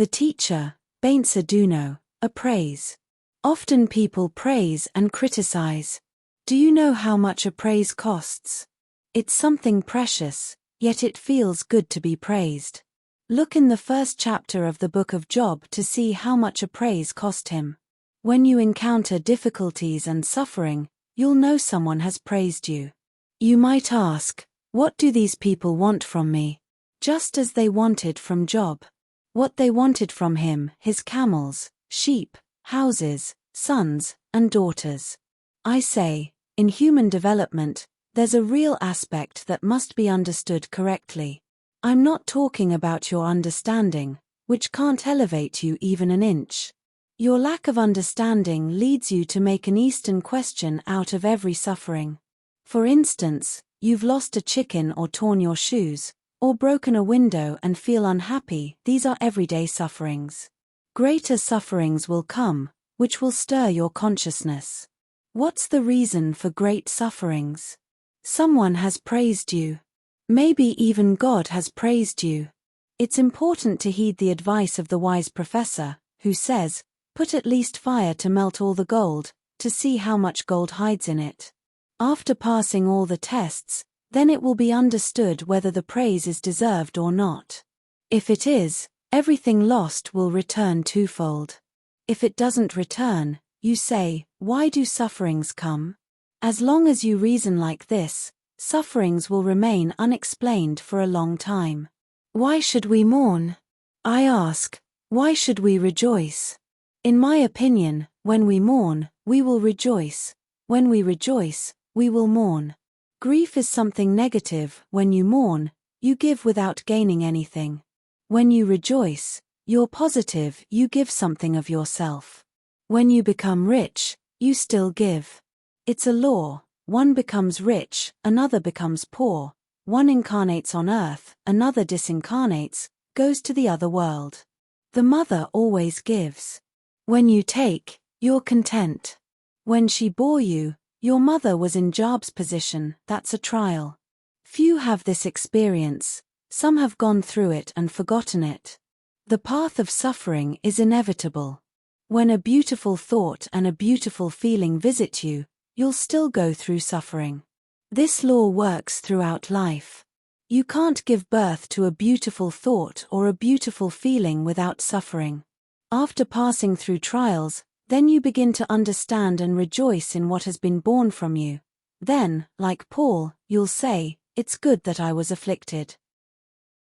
The teacher, Beinsa Duno, appraise. Often people praise and criticize. Do you know how much a praise costs? It's something precious, yet it feels good to be praised. Look in the first chapter of the book of Job to see how much a praise cost him. When you encounter difficulties and suffering, you'll know someone has praised you. You might ask, what do these people want from me? Just as they wanted from Job. What they wanted from him, his camels, sheep, houses, sons, and daughters. I say, in human development, there's a real aspect that must be understood correctly. I'm not talking about your understanding, which can't elevate you even an inch. Your lack of understanding leads you to make an Eastern question out of every suffering. For instance, you've lost a chicken or torn your shoes, or broken a window and feel unhappy. These are everyday sufferings. Greater sufferings will come, which will stir your consciousness. What's the reason for great sufferings? Someone has praised you. Maybe even God has praised you. It's important to heed the advice of the wise professor, who says, put at least fire to melt all the gold, to see how much gold hides in it. After passing all the tests, then it will be understood whether the praise is deserved or not. If it is, everything lost will return twofold. If it doesn't return, you say, why do sufferings come? As long as you reason like this, sufferings will remain unexplained for a long time. Why should we mourn? I ask, why should we rejoice? In my opinion, when we mourn, we will rejoice. When we rejoice, we will mourn. Grief is something negative. When you mourn, you give without gaining anything. When you rejoice, you're positive, you give something of yourself. When you become rich, you still give. It's a law. One becomes rich, another becomes poor. One incarnates on earth, another disincarnates, goes to the other world. The mother always gives. When you take, you're content. When she bore you, your mother was in Job's position. That's a trial. Few have this experience. Some have gone through it and forgotten it. The path of suffering is inevitable. When a beautiful thought and a beautiful feeling visit you, you'll still go through suffering. This law works throughout life. You can't give birth to a beautiful thought or a beautiful feeling without suffering. After passing through trials, then you begin to understand and rejoice in what has been born from you. Then, like Paul, you'll say, it's good that I was afflicted.